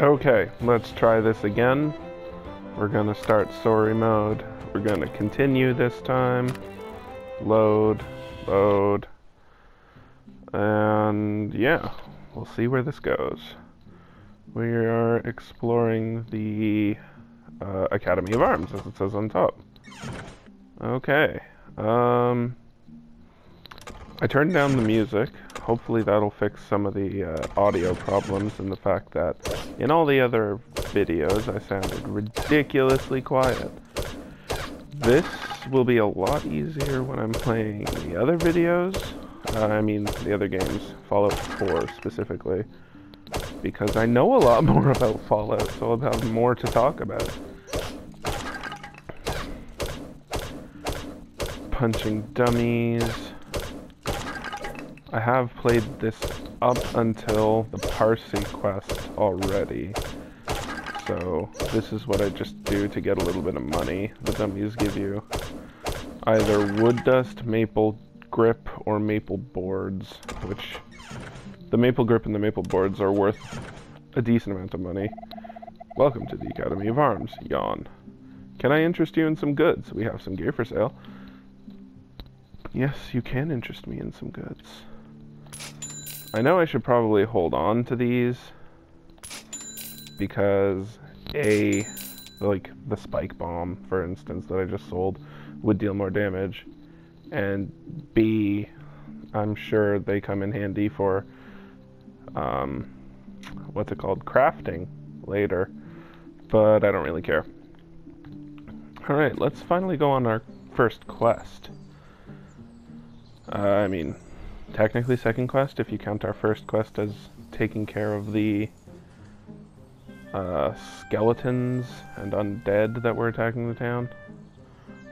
Okay, let's try this again. We're gonna start story mode. We're gonna continue this time. Load, load. And yeah, we'll see where this goes. We are exploring the Academy of Arms, as it says on top. Okay. I turned down the music. Hopefully that'll fix some of the audio problems and the fact that in all the other videos I sounded ridiculously quiet. This will be a lot easier when I'm playing the other videos. I mean, the other games, Fallout 4 specifically, because I know a lot more about Fallout, so I'll have more to talk about. Punching dummies. I have played this up until the Parsi quest already, so this is what I just do to get a little bit of money. The dummies give you either wood dust, maple grip, or maple boards, which the maple grip and the maple boards are worth a decent amount of money. Welcome to the Academy of Arms. Yawn. Can I interest you in some goods? We have some gear for sale. Yes, you can interest me in some goods. I know I should probably hold on to these because A, like the spike bomb, for instance, that I just sold would deal more damage, and B, I'm sure they come in handy for what's it called, crafting later, but I don't really care. Alright, let's finally go on our first quest. I mean, technically second quest if you count our first quest as taking care of the skeletons and undead that were attacking the town.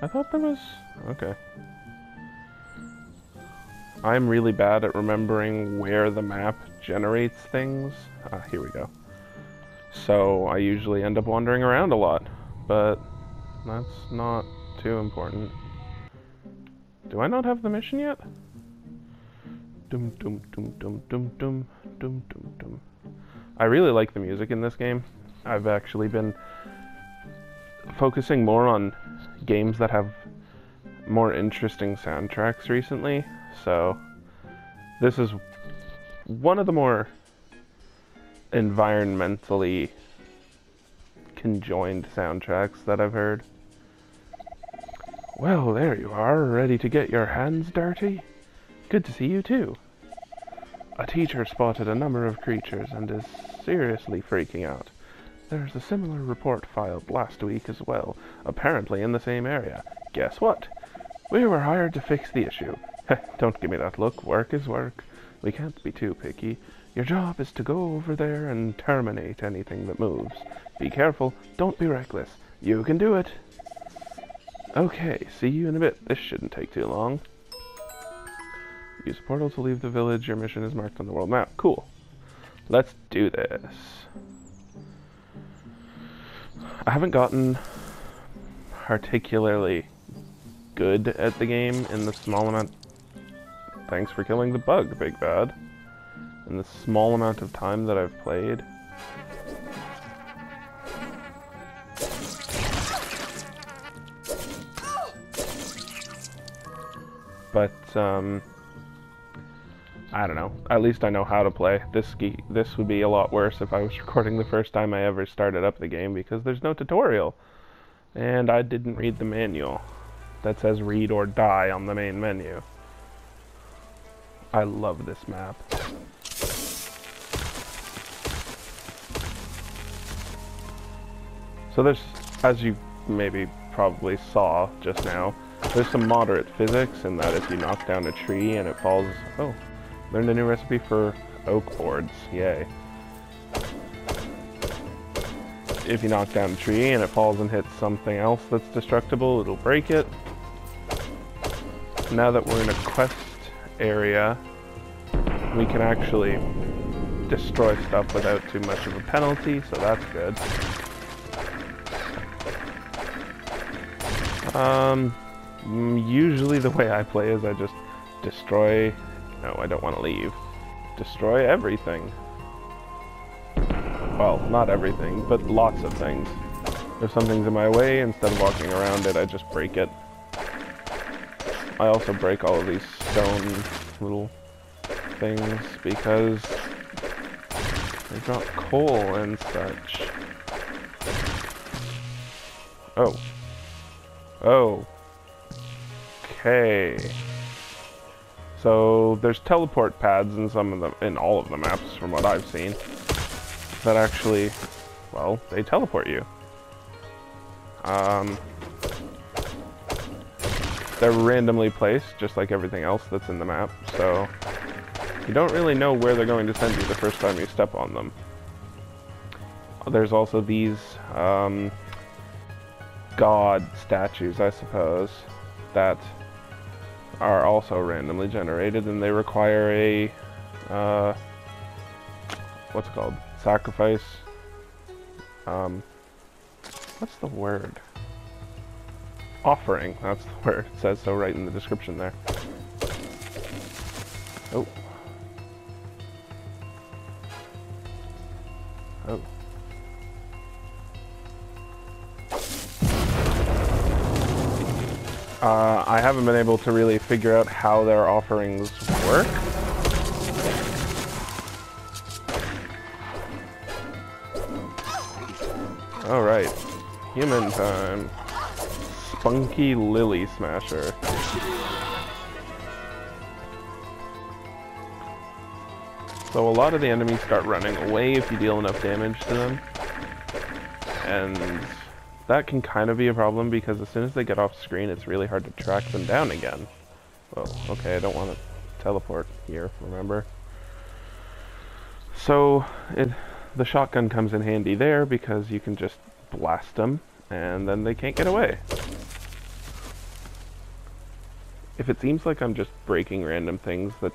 I thought there was... okay. I'm really bad at remembering where the map generates things. Here we go. So I usually end up wandering around a lot, but that's not too important. Do I not have the mission yet? Dum dum dum dum dum dum dum dum dum. I really like the music in this game. I've actually been focusing more on games that have more interesting soundtracks recently, so this is one of the more environmentally conjoined soundtracks that I've heard. Well, there you are, ready to get your hands dirty? Good to see you too. A teacher spotted a number of creatures and is seriously freaking out. There's a similar report filed last week as well, apparently in the same area. Guess what? We were hired to fix the issue. Don't give me that look, work is work. We can't be too picky. Your job is to go over there and terminate anything that moves. Be careful, don't be reckless. You can do it. Okay, see you in a bit. This shouldn't take too long. Use a portal to leave the village. Your mission is marked on the world map. Cool. Let's do this. I haven't gotten particularly good at the game in the small amount... Thanks for killing the bug, Big Bad. In the small amount of time that I've played. But, I don't know. At least I know how to play. This would be a lot worse if I was recording the first time I ever started up the game, because there's no tutorial. And I didn't read the manual that says read or die on the main menu. I love this map. So there's, as you maybe probably saw just now, there's some moderate physics in that if you knock down a tree and it falls... Oh, learned a new recipe for oak boards. Yay. If you knock down a tree and it falls and hits something else that's destructible, it'll break it. Now that we're in a quest area, we can actually destroy stuff without too much of a penalty, so that's good. Usually the way I play is I just destroy... No, I don't want to leave. Destroy everything. well, not everything, but lots of things. If something's in my way, instead of walking around it, I just break it. I also break all of these stone little things because they drop coal and such. Oh. Oh. Okay. So there's teleport pads in some of them, in all of the maps from what I've seen, that actually, well, they teleport you. They're randomly placed, just like everything else that's in the map, so you don't really know where they're going to send you the first time you step on them. There's also these god statues, I suppose, that are also randomly generated, and they require a what's it called? Sacrifice. What's the word? Offering. That's the word. It says so right in the description there. Oh. Oh. I haven't been able to really figure out how their offerings work. Alright. Human time. Spunky Lily Smasher. So a lot of the enemies start running away if you deal enough damage to them. And that can kind of be a problem because as soon as they get off screen, it's really hard to track them down again. Oh, okay, I don't want to teleport here, remember? So, the shotgun comes in handy there because you can just blast them and then they can't get away. If it seems like I'm just breaking random things that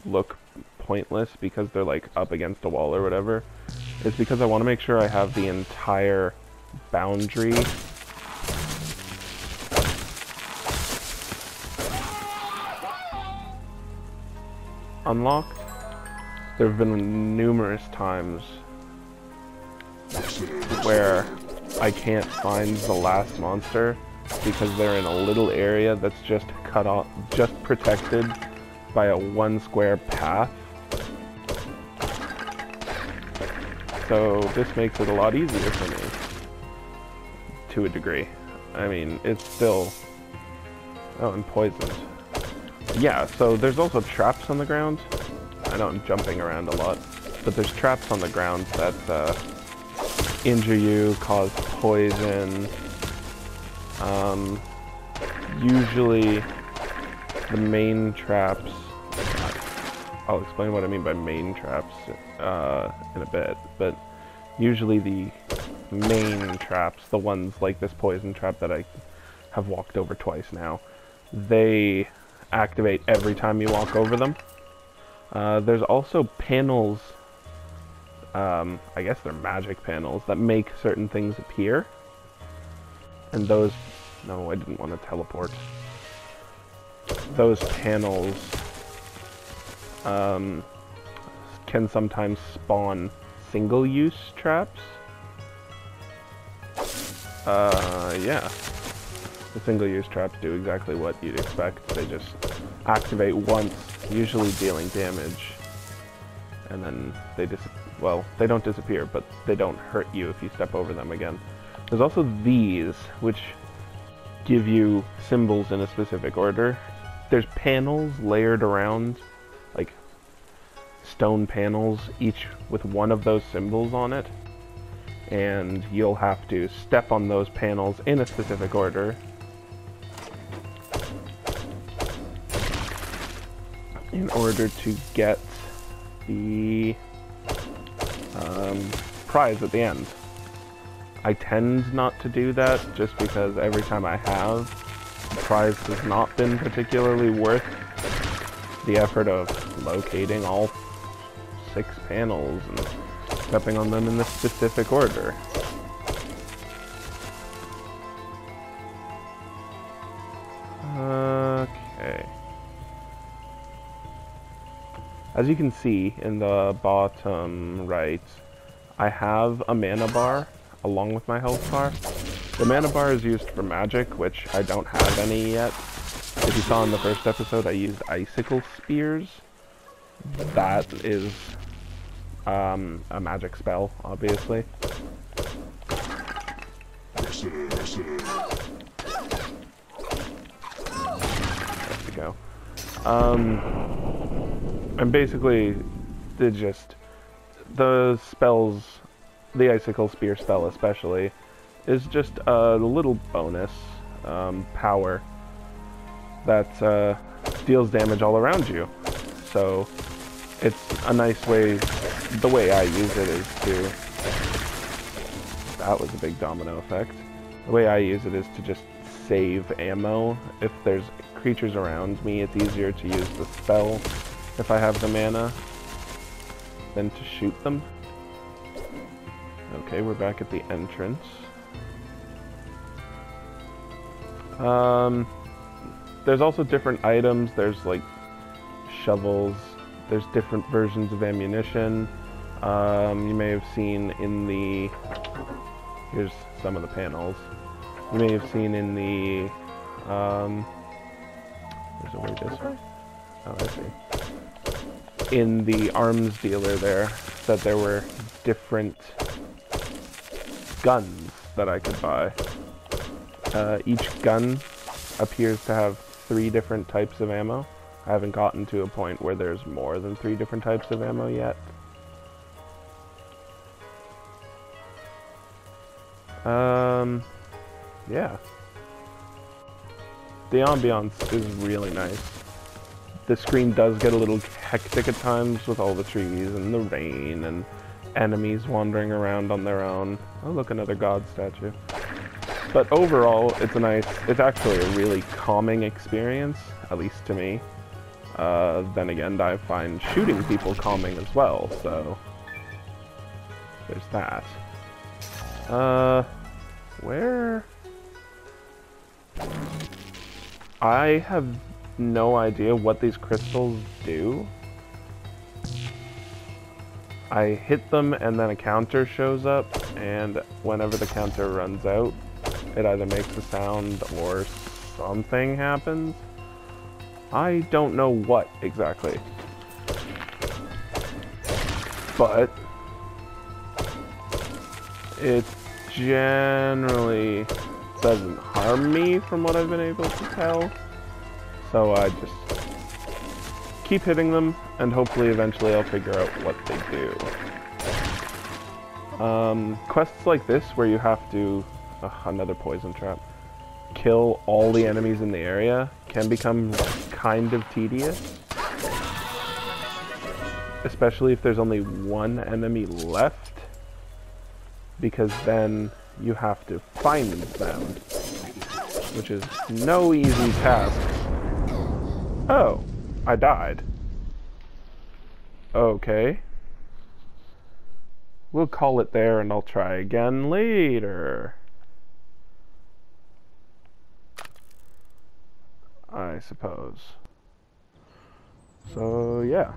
look pointless because they're like up against a wall or whatever, it's because I want to make sure I have the entire boundary unlocked. There have been numerous times where I can't find the last monster because they're in a little area that's just cut off, just protected by a one square path. So this makes it a lot easier for me. To a degree. I mean, it's still... Oh, and poisoned. Yeah, so there's also traps on the ground. I know I'm jumping around a lot, but there's traps on the ground that injure you, cause poison. Usually the main traps... I'll explain what I mean by main traps in a bit, but usually the main traps, the ones like this poison trap that I have walked over twice now, they activate every time you walk over them. There's also panels, I guess they're magic panels, that make certain things appear. And those... No, I didn't want to teleport. Those panels can sometimes spawn single-use traps. Yeah. The single-use traps do exactly what you'd expect. They just activate once, usually dealing damage, and then they well, they don't disappear, but they don't hurt you if you step over them again. There's also these, which give you symbols in a specific order. There's panels layered around, like stone panels, each with one of those symbols on it. And you'll have to step on those panels in a specific order in order to get the prize at the end. I tend not to do that just because every time I have, the prize has not been particularly worth the effort of locating all 6 panels and stepping on them in this specific order. Okay. As you can see in the bottom right, I have a mana bar along with my health bar. The mana bar is used for magic, which I don't have any yet. If you saw in the first episode, I used icicle spears. That is a magic spell, obviously. There we go. And basically, the spells, the icicle spear spell especially, is just a little bonus power that deals damage all around you. So it's a nice way, the way I use it is to, that was a big domino effect. The way I use it is to just save ammo. If there's creatures around me, it's easier to use the spell if I have the mana than to shoot them. Okay, we're back at the entrance. There's also different items. There's like shovels. There's different versions of ammunition. You may have seen in the... Here's some of the panels. You may have seen in the... There's a way this way? Oh, I see. In the arms dealer there, that there were different guns that I could buy. Each gun appears to have 3 different types of ammo. I haven't gotten to a point where there's more than 3 different types of ammo yet. Yeah. The ambiance is really nice. The screen does get a little hectic at times with all the trees and the rain and enemies wandering around on their own. Oh look, another god statue. But overall, it's actually a really calming experience, at least to me. Then again, I find shooting people calming as well, so there's that. Where? I have no idea what these crystals do. I hit them and then a counter shows up, and whenever the counter runs out, it either makes a sound or something happens. I don't know what exactly. But it generally doesn't harm me from what I've been able to tell. So I just keep hitting them and hopefully eventually I'll figure out what they do. Quests like this where you have to, another poison trap, kill all the enemies in the area can become kind of tedious. Especially if there's only one enemy left, because then you have to find them, which is no easy task. Oh, I died. Okay. We'll call it there and I'll try again later. I suppose. So, yeah.